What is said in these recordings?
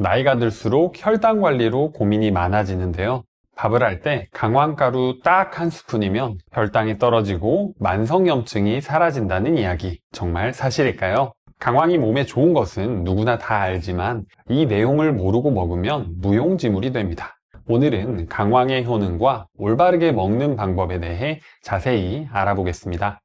나이가 들수록 혈당 관리로 고민이 많아지는데요. 밥을 할 때 강황가루 딱 한 스푼이면 혈당이 떨어지고 만성염증이 사라진다는 이야기, 정말 사실일까요? 강황이 몸에 좋은 것은 누구나 다 알지만 이 내용을 모르고 먹으면 무용지물이 됩니다. 오늘은 강황의 효능과 올바르게 먹는 방법에 대해 자세히 알아보겠습니다.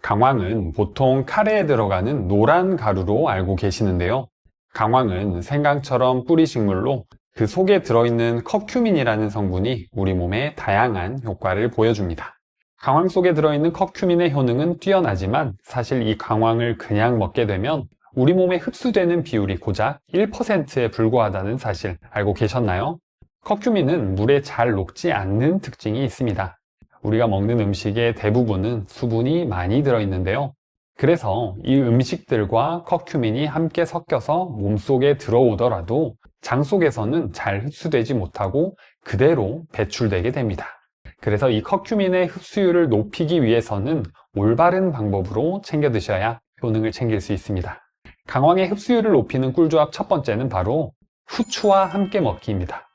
강황은 보통 카레에 들어가는 노란 가루로 알고 계시는데요. 강황은 생강처럼 뿌리 식물로 그 속에 들어있는 커큐민이라는 성분이 우리 몸에 다양한 효과를 보여줍니다. 강황 속에 들어있는 커큐민의 효능은 뛰어나지만 사실 이 강황을 그냥 먹게 되면 우리 몸에 흡수되는 비율이 고작 1%에 불과하다는 사실 알고 계셨나요? 커큐민은 물에 잘 녹지 않는 특징이 있습니다. 우리가 먹는 음식의 대부분은 수분이 많이 들어있는데요. 그래서 이 음식들과 커큐민이 함께 섞여서 몸속에 들어오더라도 장 속에서는 잘 흡수되지 못하고 그대로 배출되게 됩니다. 그래서 이 커큐민의 흡수율을 높이기 위해서는 올바른 방법으로 챙겨 드셔야 효능을 챙길 수 있습니다. 강황의 흡수율을 높이는 꿀조합 첫 번째는 바로 후추와 함께 먹기입니다.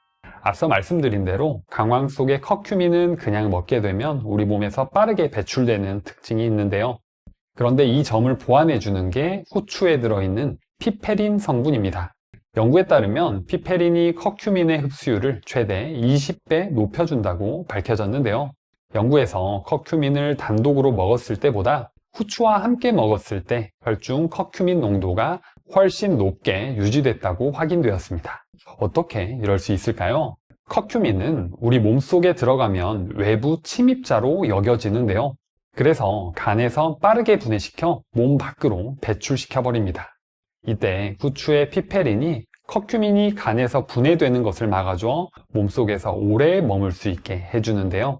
앞서 말씀드린 대로 강황 속의 커큐민은 그냥 먹게 되면 우리 몸에서 빠르게 배출되는 특징이 있는데요. 그런데 이 점을 보완해 주는 게 후추에 들어있는 피페린 성분입니다. 연구에 따르면 피페린이 커큐민의 흡수율을 최대 20배 높여준다고 밝혀졌는데요. 연구에서 커큐민을 단독으로 먹었을 때보다 후추와 함께 먹었을 때 혈중 커큐민 농도가 훨씬 높게 유지됐다고 확인되었습니다. 어떻게 이럴 수 있을까요? 커큐민은 우리 몸속에 들어가면 외부 침입자로 여겨지는데요. 그래서 간에서 빠르게 분해시켜 몸 밖으로 배출시켜 버립니다. 이때 후추의 피페린이 커큐민이 간에서 분해되는 것을 막아줘 몸속에서 오래 머물 수 있게 해주는데요.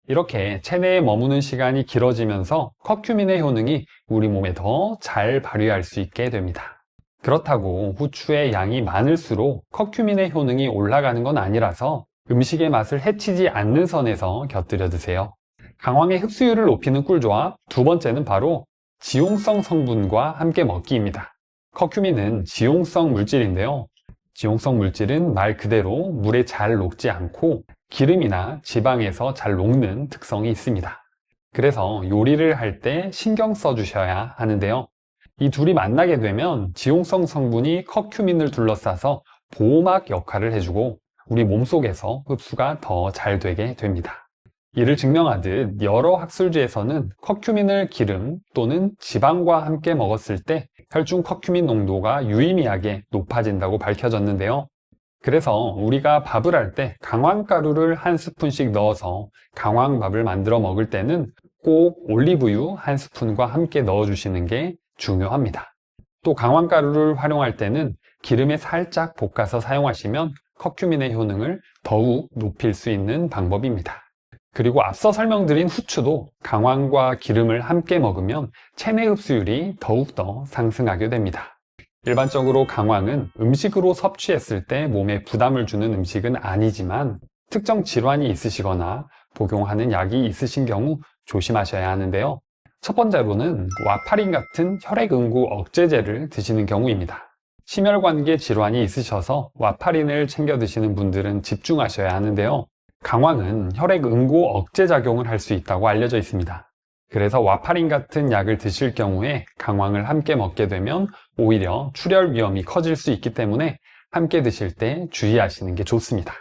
이렇게 체내에 머무는 시간이 길어지면서 커큐민의 효능이 우리 몸에 더 잘 발휘할 수 있게 됩니다. 그렇다고 후추의 양이 많을수록 커큐민의 효능이 올라가는 건 아니라서 음식의 맛을 해치지 않는 선에서 곁들여 드세요. 강황의 흡수율을 높이는 꿀조합 두 번째는 바로 지용성 성분과 함께 먹기입니다. 커큐민은 지용성 물질인데요. 지용성 물질은 말 그대로 물에 잘 녹지 않고 기름이나 지방에서 잘 녹는 특성이 있습니다. 그래서 요리를 할 때 신경 써주셔야 하는데요. 이 둘이 만나게 되면 지용성 성분이 커큐민을 둘러싸서 보호막 역할을 해주고 우리 몸속에서 흡수가 더 잘 되게 됩니다. 이를 증명하듯 여러 학술지에서는 커큐민을 기름 또는 지방과 함께 먹었을 때 혈중 커큐민 농도가 유의미하게 높아진다고 밝혀졌는데요. 그래서 우리가 밥을 할 때 강황가루를 한 스푼씩 넣어서 강황밥을 만들어 먹을 때는 꼭 올리브유 한 스푼과 함께 넣어주시는 게 중요합니다. 또 강황가루를 활용할 때는 기름에 살짝 볶아서 사용하시면 커큐민의 효능을 더욱 높일 수 있는 방법입니다. 그리고 앞서 설명드린 후추도 강황과 기름을 함께 먹으면 체내 흡수율이 더욱더 상승하게 됩니다. 일반적으로 강황은 음식으로 섭취했을 때 몸에 부담을 주는 음식은 아니지만 특정 질환이 있으시거나 복용하는 약이 있으신 경우 조심하셔야 하는데요. 첫 번째로는 와파린 같은 혈액응고 억제제를 드시는 경우입니다. 심혈관계 질환이 있으셔서 와파린을 챙겨 드시는 분들은 집중하셔야 하는데요. 강황은 혈액 응고 억제 작용을 할 수 있다고 알려져 있습니다. 그래서 와파린 같은 약을 드실 경우에 강황을 함께 먹게 되면 오히려 출혈 위험이 커질 수 있기 때문에 함께 드실 때 주의하시는 게 좋습니다.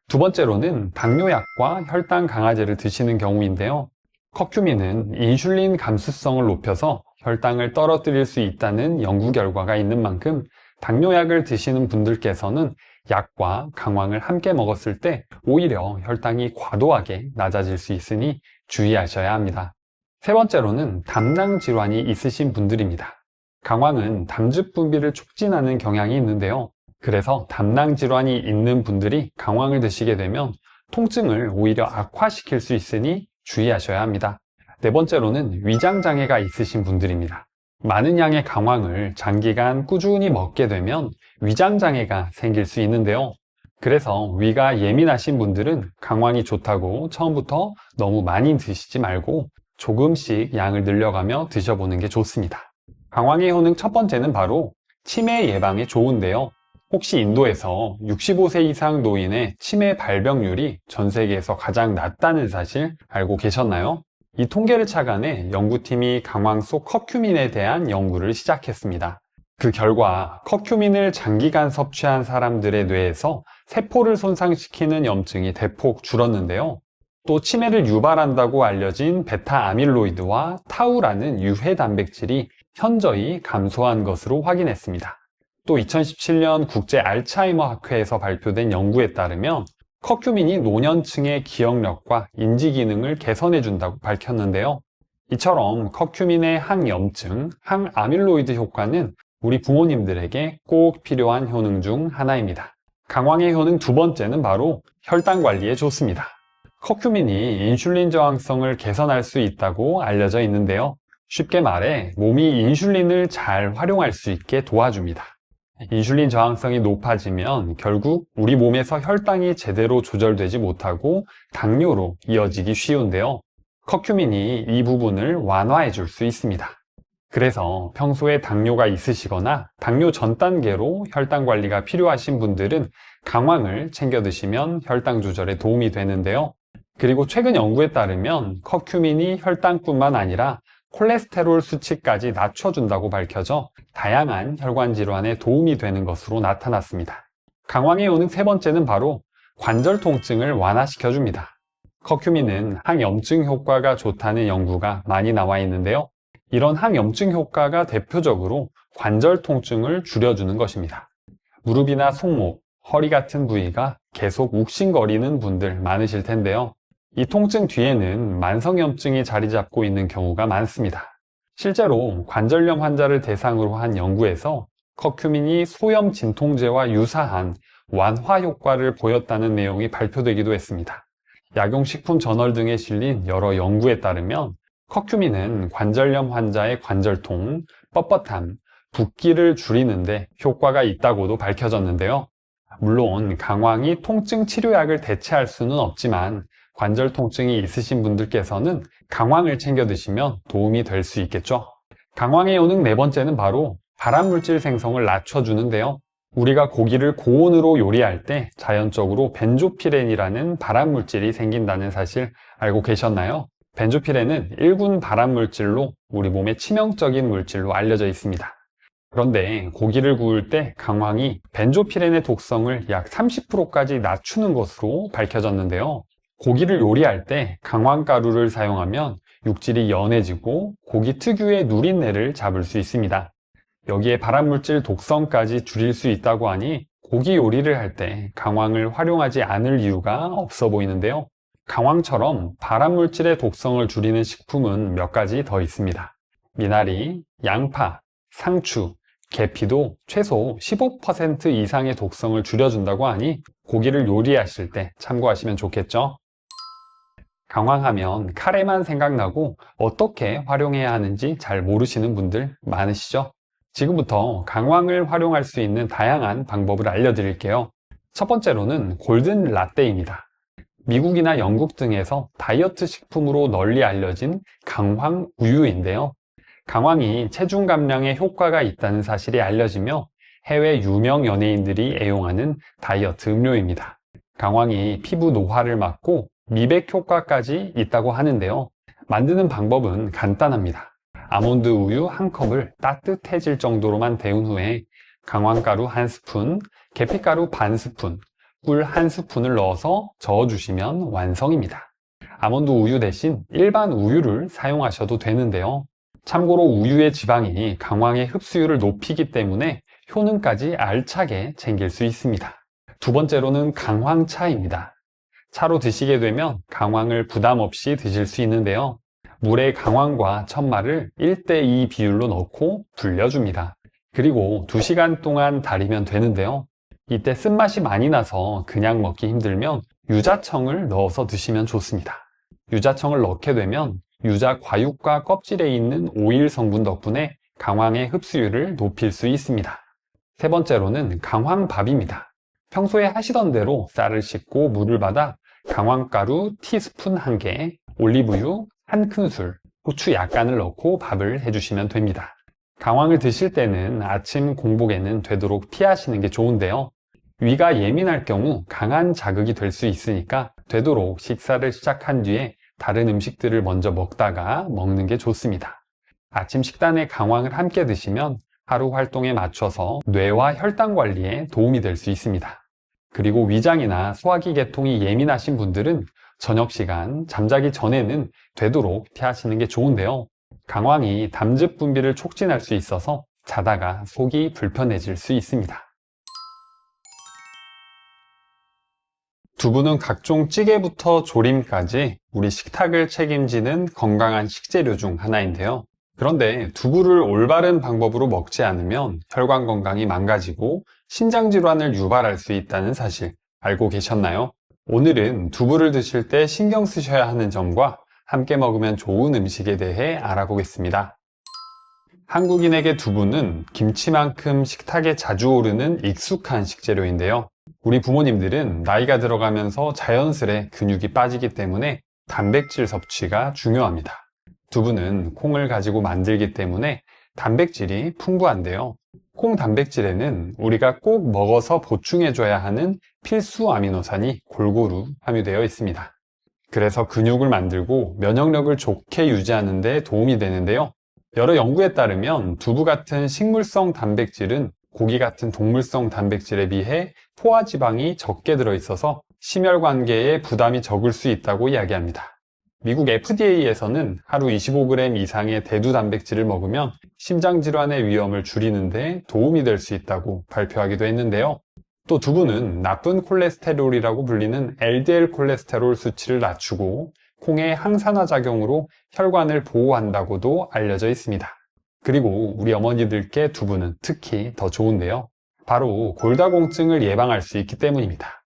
두 번째로는 당뇨약과 혈당 강화제를 드시는 경우인데요. 커큐민은 인슐린 감수성을 높여서 혈당을 떨어뜨릴 수 있다는 연구 결과가 있는 만큼 당뇨약을 드시는 분들께서는 약과 강황을 함께 먹었을 때 오히려 혈당이 과도하게 낮아질 수 있으니 주의하셔야 합니다. 세 번째로는 담낭 질환이 있으신 분들입니다. 강황은 담즙 분비를 촉진하는 경향이 있는데요. 그래서 담낭 질환이 있는 분들이 강황을 드시게 되면 통증을 오히려 악화시킬 수 있으니 주의하셔야 합니다. 네 번째로는 위장 장애가 있으신 분들입니다. 많은 양의 강황을 장기간 꾸준히 먹게 되면 위장 장애가 생길 수 있는데요. 그래서 위가 예민하신 분들은 강황이 좋다고 처음부터 너무 많이 드시지 말고 조금씩 양을 늘려가며 드셔보는 게 좋습니다. 강황의 효능 첫 번째는 바로 치매 예방에 좋은데요. 혹시 인도에서 65세 이상 노인의 치매 발병률이 전 세계에서 가장 낮다는 사실 알고 계셨나요? 이 통계를 착안해 연구팀이 강황 속 커큐민에 대한 연구를 시작했습니다. 그 결과 커큐민을 장기간 섭취한 사람들의 뇌에서 세포를 손상시키는 염증이 대폭 줄었는데요. 또 치매를 유발한다고 알려진 베타 아밀로이드와 타우라는 유해 단백질이 현저히 감소한 것으로 확인했습니다. 또 2017년 국제 알츠하이머 학회에서 발표된 연구에 따르면 커큐민이 노년층의 기억력과 인지 기능을 개선해 준다고 밝혔는데요. 이처럼 커큐민의 항염증, 항아밀로이드 효과는 우리 부모님들에게 꼭 필요한 효능 중 하나입니다. 강황의 효능 두 번째는 바로 혈당 관리에 좋습니다. 커큐민이 인슐린 저항성을 개선할 수 있다고 알려져 있는데요. 쉽게 말해 몸이 인슐린을 잘 활용할 수 있게 도와줍니다. 인슐린 저항성이 높아지면 결국 우리 몸에서 혈당이 제대로 조절되지 못하고 당뇨로 이어지기 쉬운데요. 커큐민이 이 부분을 완화해 줄 수 있습니다. 그래서 평소에 당뇨가 있으시거나 당뇨 전 단계로 혈당 관리가 필요하신 분들은 강황을 챙겨 드시면 혈당 조절에 도움이 되는데요. 그리고 최근 연구에 따르면 커큐민이 혈당뿐만 아니라 콜레스테롤 수치까지 낮춰준다고 밝혀져 다양한 혈관 질환에 도움이 되는 것으로 나타났습니다. 강황의 효능 세 번째는 바로 관절 통증을 완화시켜줍니다. 커큐민은 항염증 효과가 좋다는 연구가 많이 나와 있는데요. 이런 항염증 효과가 대표적으로 관절 통증을 줄여주는 것입니다. 무릎이나 손목, 허리 같은 부위가 계속 욱신거리는 분들 많으실 텐데요. 이 통증 뒤에는 만성염증이 자리 잡고 있는 경우가 많습니다. 실제로 관절염 환자를 대상으로 한 연구에서 커큐민이 소염 진통제와 유사한 완화 효과를 보였다는 내용이 발표되기도 했습니다. 약용식품 저널 등에 실린 여러 연구에 따르면 커큐민은 관절염 환자의 관절통, 뻣뻣함, 붓기를 줄이는데 효과가 있다고도 밝혀졌는데요. 물론 강황이 통증 치료약을 대체할 수는 없지만 관절 통증이 있으신 분들께서는 강황을 챙겨 드시면 도움이 될 수 있겠죠. 강황의 효능 네 번째는 바로 발암물질 생성을 낮춰주는데요. 우리가 고기를 고온으로 요리할 때 자연적으로 벤조피렌이라는 발암물질이 생긴다는 사실 알고 계셨나요? 벤조피렌은 1군 발암물질로 우리 몸에 치명적인 물질로 알려져 있습니다. 그런데 고기를 구울 때 강황이 벤조피렌의 독성을 약 30%까지 낮추는 것으로 밝혀졌는데요. 고기를 요리할 때 강황가루를 사용하면 육질이 연해지고 고기 특유의 누린내를 잡을 수 있습니다. 여기에 발암물질 독성까지 줄일 수 있다고 하니 고기 요리를 할 때 강황을 활용하지 않을 이유가 없어 보이는데요. 강황처럼 발암물질의 독성을 줄이는 식품은 몇 가지 더 있습니다. 미나리, 양파, 상추, 계피도 최소 15% 이상의 독성을 줄여준다고 하니 고기를 요리하실 때 참고하시면 좋겠죠. 강황하면 카레만 생각나고 어떻게 활용해야 하는지 잘 모르시는 분들 많으시죠? 지금부터 강황을 활용할 수 있는 다양한 방법을 알려드릴게요. 첫 번째로는 골든 라떼입니다. 미국이나 영국 등에서 다이어트 식품으로 널리 알려진 강황 우유인데요. 강황이 체중 감량에 효과가 있다는 사실이 알려지며 해외 유명 연예인들이 애용하는 다이어트 음료입니다. 강황이 피부 노화를 막고 미백 효과까지 있다고 하는데요. 만드는 방법은 간단합니다. 아몬드 우유 1컵을 따뜻해질 정도로만 데운 후에 강황가루 1스푼, 계피가루 반 스푼, 꿀 1스푼을 넣어서 저어주시면 완성입니다. 아몬드 우유 대신 일반 우유를 사용하셔도 되는데요. 참고로 우유의 지방이 강황의 흡수율을 높이기 때문에 효능까지 알차게 챙길 수 있습니다. 두 번째로는 강황차입니다. 차로 드시게 되면 강황을 부담 없이 드실 수 있는데요. 물에 강황과 천마를 1:2 비율로 넣고 불려줍니다. 그리고 2시간 동안 달이면 되는데요. 이때 쓴맛이 많이 나서 그냥 먹기 힘들면 유자청을 넣어서 드시면 좋습니다. 유자청을 넣게 되면 유자 과육과 껍질에 있는 오일 성분 덕분에 강황의 흡수율을 높일 수 있습니다. 세 번째로는 강황밥입니다. 평소에 하시던 대로 쌀을 씻고 물을 받아 강황가루 티스푼 1개, 올리브유 1큰술, 후추 약간을 넣고 밥을 해주시면 됩니다. 강황을 드실 때는 아침 공복에는 되도록 피하시는 게 좋은데요. 위가 예민할 경우 강한 자극이 될 수 있으니까 되도록 식사를 시작한 뒤에 다른 음식들을 먼저 먹다가 먹는 게 좋습니다. 아침 식단에 강황을 함께 드시면 하루 활동에 맞춰서 뇌와 혈당 관리에 도움이 될 수 있습니다. 그리고 위장이나 소화기 계통이 예민하신 분들은 저녁 시간, 잠자기 전에는 되도록 피하시는 게 좋은데요. 강황이 담즙 분비를 촉진할 수 있어서 자다가 속이 불편해질 수 있습니다. 두부는 각종 찌개부터 조림까지 우리 식탁을 책임지는 건강한 식재료 중 하나인데요. 그런데 두부를 올바른 방법으로 먹지 않으면 혈관 건강이 망가지고 신장 질환을 유발할 수 있다는 사실 알고 계셨나요? 오늘은 두부를 드실 때 신경 쓰셔야 하는 점과 함께 먹으면 좋은 음식에 대해 알아보겠습니다. 한국인에게 두부는 김치만큼 식탁에 자주 오르는 익숙한 식재료인데요. 우리 부모님들은 나이가 들어가면서 자연스레 근육이 빠지기 때문에 단백질 섭취가 중요합니다. 두부는 콩을 가지고 만들기 때문에 단백질이 풍부한데요. 콩 단백질에는 우리가 꼭 먹어서 보충해줘야 하는 필수 아미노산이 골고루 함유되어 있습니다. 그래서 근육을 만들고 면역력을 좋게 유지하는 데 도움이 되는데요. 여러 연구에 따르면 두부 같은 식물성 단백질은 고기 같은 동물성 단백질에 비해 포화지방이 적게 들어있어서 심혈관계에 부담이 적을 수 있다고 이야기합니다. 미국 FDA에서는 하루 25g 이상의 대두 단백질을 먹으면 심장질환의 위험을 줄이는 데 도움이 될 수 있다고 발표하기도 했는데요. 또 두부는 나쁜 콜레스테롤이라고 불리는 LDL 콜레스테롤 수치를 낮추고 콩의 항산화 작용으로 혈관을 보호한다고도 알려져 있습니다. 그리고 우리 어머니들께 두부는 특히 더 좋은데요. 바로 골다공증을 예방할 수 있기 때문입니다.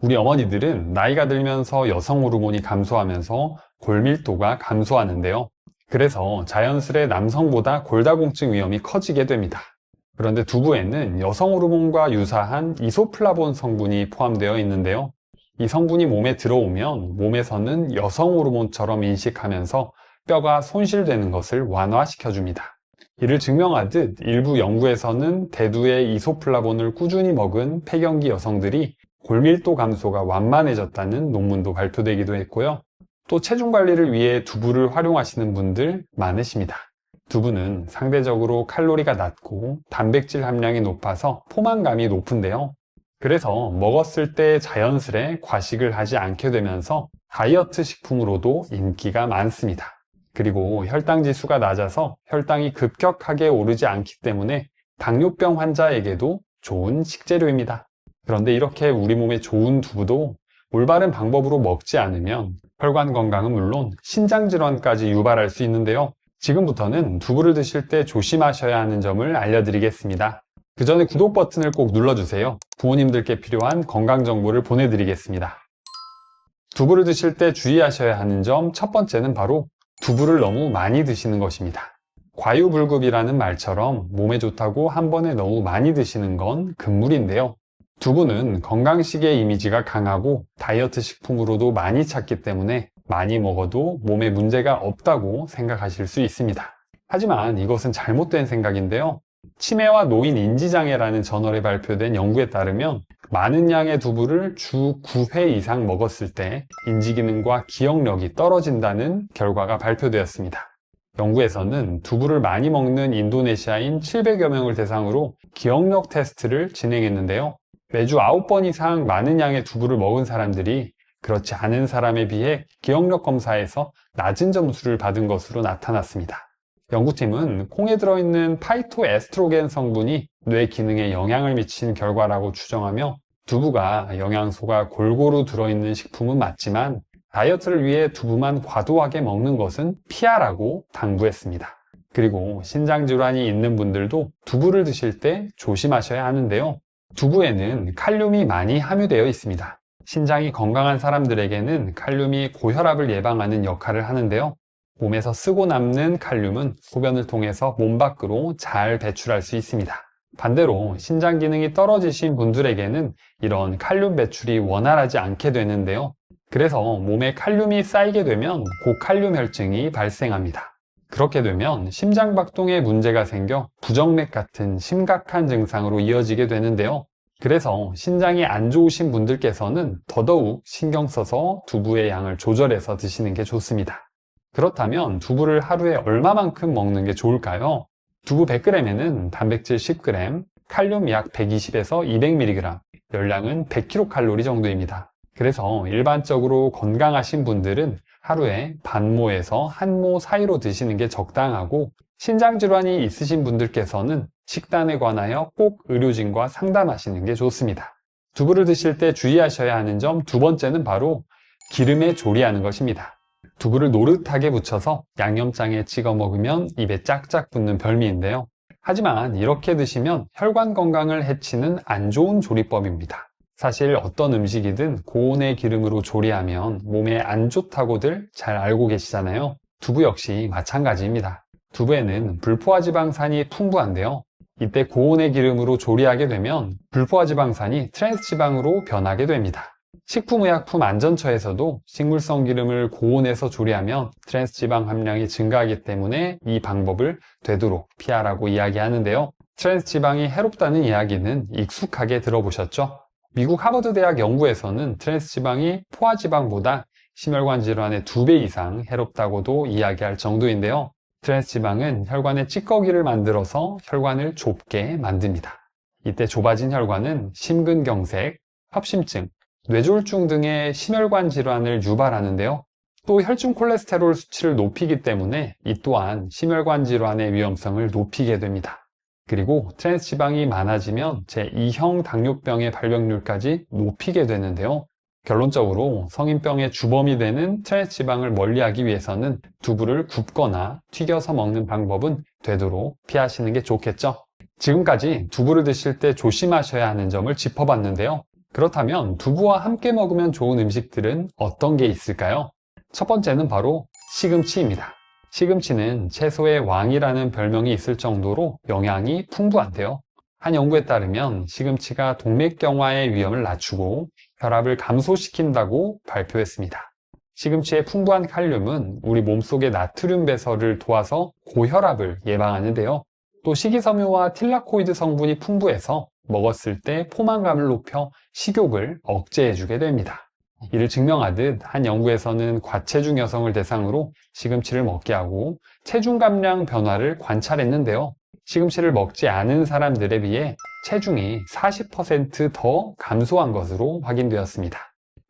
우리 어머니들은 나이가 들면서 여성 호르몬이 감소하면서 골밀도가 감소하는데요. 그래서 자연스레 남성보다 골다공증 위험이 커지게 됩니다. 그런데 두부에는 여성 호르몬과 유사한 이소플라본 성분이 포함되어 있는데요. 이 성분이 몸에 들어오면 몸에서는 여성 호르몬처럼 인식하면서 뼈가 손실되는 것을 완화시켜줍니다. 이를 증명하듯 일부 연구에서는 대두의 이소플라본을 꾸준히 먹은 폐경기 여성들이 골밀도 감소가 완만해졌다는 논문도 발표되기도 했고요. 또 체중 관리를 위해 두부를 활용하시는 분들 많으십니다. 두부는 상대적으로 칼로리가 낮고 단백질 함량이 높아서 포만감이 높은데요. 그래서 먹었을 때 자연스레 과식을 하지 않게 되면서 다이어트 식품으로도 인기가 많습니다. 그리고 혈당 지수가 낮아서 혈당이 급격하게 오르지 않기 때문에 당뇨병 환자에게도 좋은 식재료입니다. 그런데 이렇게 우리 몸에 좋은 두부도 올바른 방법으로 먹지 않으면 혈관 건강은 물론 신장 질환까지 유발할 수 있는데요. 지금부터는 두부를 드실 때 조심하셔야 하는 점을 알려드리겠습니다. 그 전에 구독 버튼을 꼭 눌러주세요. 부모님들께 필요한 건강 정보를 보내드리겠습니다. 두부를 드실 때 주의하셔야 하는 점 첫 번째는 바로 두부를 너무 많이 드시는 것입니다. 과유불급이라는 말처럼 몸에 좋다고 한 번에 너무 많이 드시는 건 금물인데요. 두부는 건강식의 이미지가 강하고 다이어트 식품으로도 많이 찾기 때문에 많이 먹어도 몸에 문제가 없다고 생각하실 수 있습니다. 하지만 이것은 잘못된 생각인데요. 치매와 노인 인지장애라는 저널에 발표된 연구에 따르면 많은 양의 두부를 주 9회 이상 먹었을 때 인지기능과 기억력이 떨어진다는 결과가 발표되었습니다. 연구에서는 두부를 많이 먹는 인도네시아인 700여 명을 대상으로 기억력 테스트를 진행했는데요. 매주 9번 이상 많은 양의 두부를 먹은 사람들이 그렇지 않은 사람에 비해 기억력 검사에서 낮은 점수를 받은 것으로 나타났습니다. 연구팀은 콩에 들어있는 파이토에스트로겐 성분이 뇌 기능에 영향을 미친 결과라고 추정하며 두부가 영양소가 골고루 들어있는 식품은 맞지만 다이어트를 위해 두부만 과도하게 먹는 것은 피하라고 당부했습니다. 그리고 신장질환이 있는 분들도 두부를 드실 때 조심하셔야 하는데요. 두부에는 칼륨이 많이 함유되어 있습니다. 신장이 건강한 사람들에게는 칼륨이 고혈압을 예방하는 역할을 하는데요. 몸에서 쓰고 남는 칼륨은 소변을 통해서 몸 밖으로 잘 배출할 수 있습니다. 반대로 신장 기능이 떨어지신 분들에게는 이런 칼륨 배출이 원활하지 않게 되는데요. 그래서 몸에 칼륨이 쌓이게 되면 고칼륨 혈증이 발생합니다. 그렇게 되면 심장박동에 문제가 생겨 부정맥 같은 심각한 증상으로 이어지게 되는데요. 그래서 신장이 안 좋으신 분들께서는 더더욱 신경 써서 두부의 양을 조절해서 드시는 게 좋습니다. 그렇다면 두부를 하루에 얼마만큼 먹는 게 좋을까요? 두부 100g에는 단백질 10g, 칼륨 약 120에서 200mg, 열량은 100kcal 정도입니다. 그래서 일반적으로 건강하신 분들은 하루에 반모에서 한 모 사이로 드시는 게 적당하고, 신장질환이 있으신 분들께서는 식단에 관하여 꼭 의료진과 상담하시는 게 좋습니다. 두부를 드실 때 주의하셔야 하는 점 두 번째는 바로 기름에 조리하는 것입니다. 두부를 노릇하게 부쳐서 양념장에 찍어 먹으면 입에 짝짝 붙는 별미인데요. 하지만 이렇게 드시면 혈관 건강을 해치는 안 좋은 조리법입니다. 사실 어떤 음식이든 고온의 기름으로 조리하면 몸에 안 좋다고들 잘 알고 계시잖아요. 두부 역시 마찬가지입니다. 두부에는 불포화지방산이 풍부한데요. 이때 고온의 기름으로 조리하게 되면 불포화지방산이 트랜스지방으로 변하게 됩니다. 식품의약품안전처에서도 식물성 기름을 고온에서 조리하면 트랜스지방 함량이 증가하기 때문에 이 방법을 되도록 피하라고 이야기하는데요. 트랜스지방이 해롭다는 이야기는 익숙하게 들어보셨죠? 미국 하버드 대학 연구에서는 트랜스지방이 포화지방보다 심혈관 질환의 2배 이상 해롭다고도 이야기할 정도인데요. 트랜스지방은 혈관에 찌꺼기를 만들어서 혈관을 좁게 만듭니다. 이때 좁아진 혈관은 심근경색, 협심증, 뇌졸중 등의 심혈관 질환을 유발하는데요. 또 혈중 콜레스테롤 수치를 높이기 때문에 이 또한 심혈관 질환의 위험성을 높이게 됩니다. 그리고 트랜스지방이 많아지면 제2형 당뇨병의 발병률까지 높이게 되는데요. 결론적으로 성인병의 주범이 되는 트랜스지방을 멀리하기 위해서는 두부를 굽거나 튀겨서 먹는 방법은 되도록 피하시는 게 좋겠죠. 지금까지 두부를 드실 때 조심하셔야 하는 점을 짚어봤는데요. 그렇다면 두부와 함께 먹으면 좋은 음식들은 어떤 게 있을까요? 첫 번째는 바로 시금치입니다. 시금치는 채소의 왕이라는 별명이 있을 정도로 영양이 풍부한데요. 한 연구에 따르면 시금치가 동맥경화의 위험을 낮추고 혈압을 감소시킨다고 발표했습니다. 시금치의 풍부한 칼륨은 우리 몸속의 나트륨 배설을 도와서 고혈압을 예방하는데요. 또 식이섬유와 틸라코이드 성분이 풍부해서 먹었을 때 포만감을 높여 식욕을 억제해주게 됩니다. 이를 증명하듯 한 연구에서는 과체중 여성을 대상으로 시금치를 먹게 하고 체중 감량 변화를 관찰했는데요. 시금치를 먹지 않은 사람들에 비해 체중이 40% 더 감소한 것으로 확인되었습니다.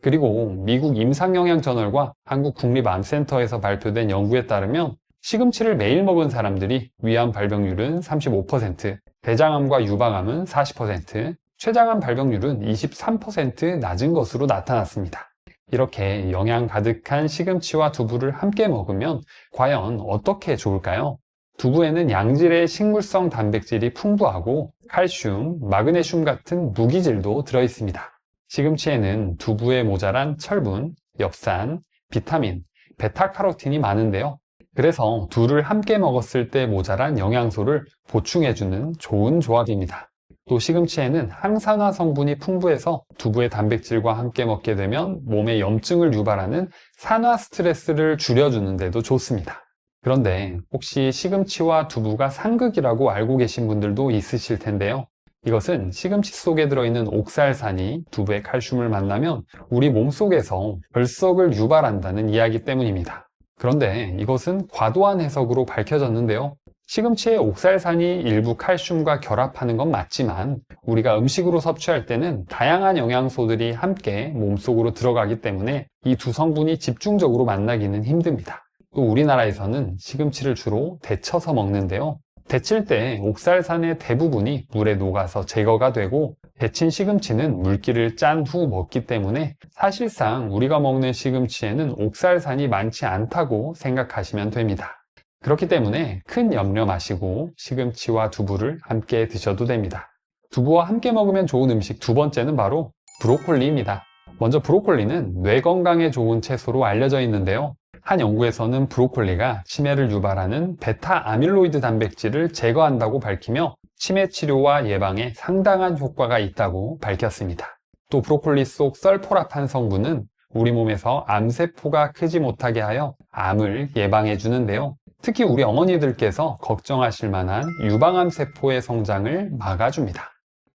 그리고 미국 임상영양저널과 한국국립암센터에서 발표된 연구에 따르면 시금치를 매일 먹은 사람들이 위암 발병률은 35%, 대장암과 유방암은 40%, 췌장암 발병률은 23% 낮은 것으로 나타났습니다. 이렇게 영양 가득한 시금치와 두부를 함께 먹으면 과연 어떻게 좋을까요? 두부에는 양질의 식물성 단백질이 풍부하고 칼슘, 마그네슘 같은 무기질도 들어있습니다. 시금치에는 두부에 모자란 철분, 엽산, 비타민, 베타카로틴이 많은데요. 그래서 둘을 함께 먹었을 때 모자란 영양소를 보충해주는 좋은 조합입니다. 또 시금치에는 항산화 성분이 풍부해서 두부의 단백질과 함께 먹게 되면 몸에 염증을 유발하는 산화 스트레스를 줄여주는 데도 좋습니다. 그런데 혹시 시금치와 두부가 상극이라고 알고 계신 분들도 있으실 텐데요. 이것은 시금치 속에 들어있는 옥살산이 두부의 칼슘을 만나면 우리 몸속에서 결석을 유발한다는 이야기 때문입니다. 그런데 이것은 과도한 해석으로 밝혀졌는데요. 시금치의 옥살산이 일부 칼슘과 결합하는 건 맞지만 우리가 음식으로 섭취할 때는 다양한 영양소들이 함께 몸속으로 들어가기 때문에 이 두 성분이 집중적으로 만나기는 힘듭니다. 또 우리나라에서는 시금치를 주로 데쳐서 먹는데요. 데칠 때 옥살산의 대부분이 물에 녹아서 제거가 되고 데친 시금치는 물기를 짠 후 먹기 때문에 사실상 우리가 먹는 시금치에는 옥살산이 많지 않다고 생각하시면 됩니다. 그렇기 때문에 큰 염려 마시고 시금치와 두부를 함께 드셔도 됩니다. 두부와 함께 먹으면 좋은 음식 두 번째는 바로 브로콜리입니다. 먼저 브로콜리는 뇌 건강에 좋은 채소로 알려져 있는데요. 한 연구에서는 브로콜리가 치매를 유발하는 베타 아밀로이드 단백질을 제거한다고 밝히며 치매 치료와 예방에 상당한 효과가 있다고 밝혔습니다. 또 브로콜리 속 설포라판 성분은 우리 몸에서 암세포가 크지 못하게 하여 암을 예방해 주는데요. 특히 우리 어머니들께서 걱정하실 만한 유방암 세포의 성장을 막아줍니다.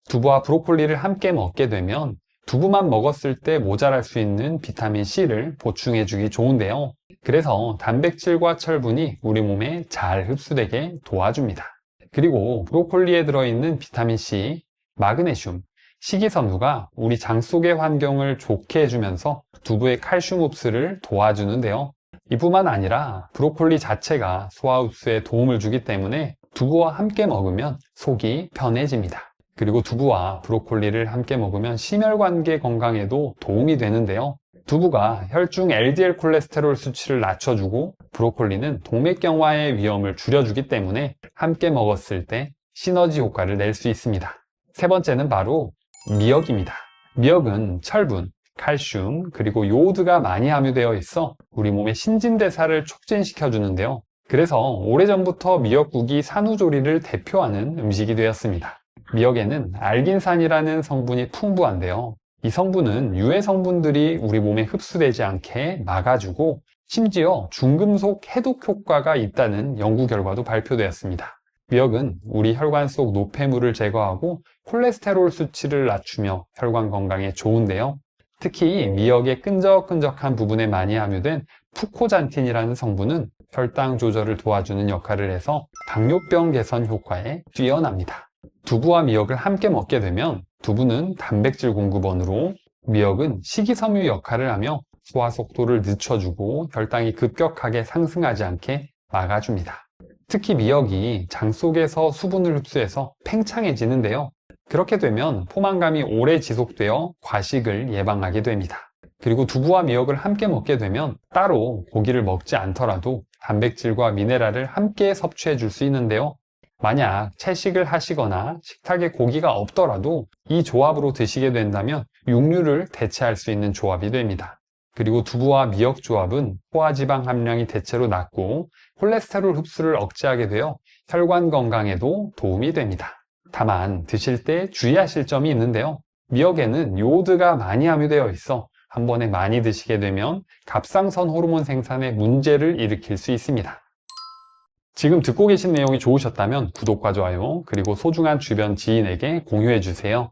두부와 브로콜리를 함께 먹게 되면 두부만 먹었을 때 모자랄 수 있는 비타민 C를 보충해주기 좋은데요. 그래서 단백질과 철분이 우리 몸에 잘 흡수되게 도와줍니다. 그리고 브로콜리에 들어있는 비타민 C, 마그네슘, 식이섬유가 우리 장 속의 환경을 좋게 해주면서 두부의 칼슘 흡수를 도와주는데요. 이뿐만 아니라 브로콜리 자체가 소화 흡수에 도움을 주기 때문에 두부와 함께 먹으면 속이 편해집니다. 그리고 두부와 브로콜리를 함께 먹으면 심혈관계 건강에도 도움이 되는데요. 두부가 혈중 LDL 콜레스테롤 수치를 낮춰주고 브로콜리는 동맥경화의 위험을 줄여주기 때문에 함께 먹었을 때 시너지 효과를 낼 수 있습니다. 세 번째는 바로 미역입니다. 미역은 철분, 칼슘, 그리고 요오드가 많이 함유되어 있어 우리 몸의 신진대사를 촉진시켜 주는데요. 그래서 오래전부터 미역국이 산후조리를 대표하는 음식이 되었습니다. 미역에는 알긴산이라는 성분이 풍부한데요. 이 성분은 유해 성분들이 우리 몸에 흡수되지 않게 막아주고 심지어 중금속 해독 효과가 있다는 연구 결과도 발표되었습니다. 미역은 우리 혈관 속 노폐물을 제거하고 콜레스테롤 수치를 낮추며 혈관 건강에 좋은데요. 특히 미역의 끈적끈적한 부분에 많이 함유된 푸코잔틴이라는 성분은 혈당 조절을 도와주는 역할을 해서 당뇨병 개선 효과에 뛰어납니다. 두부와 미역을 함께 먹게 되면 두부는 단백질 공급원으로 미역은 식이섬유 역할을 하며 소화 속도를 늦춰주고 혈당이 급격하게 상승하지 않게 막아줍니다. 특히 미역이 장 속에서 수분을 흡수해서 팽창해지는데요. 그렇게 되면 포만감이 오래 지속되어 과식을 예방하게 됩니다. 그리고 두부와 미역을 함께 먹게 되면 따로 고기를 먹지 않더라도 단백질과 미네랄을 함께 섭취해 줄 수 있는데요. 만약 채식을 하시거나 식탁에 고기가 없더라도 이 조합으로 드시게 된다면 육류를 대체할 수 있는 조합이 됩니다. 그리고 두부와 미역 조합은 포화지방 함량이 대체로 낮고 콜레스테롤 흡수를 억제하게 되어 혈관 건강에도 도움이 됩니다. 다만 드실 때 주의하실 점이 있는데요. 미역에는 요오드가 많이 함유되어 있어 한 번에 많이 드시게 되면 갑상선 호르몬 생산에 문제를 일으킬 수 있습니다. 지금 듣고 계신 내용이 좋으셨다면 구독과 좋아요, 그리고 소중한 주변 지인에게 공유해 주세요.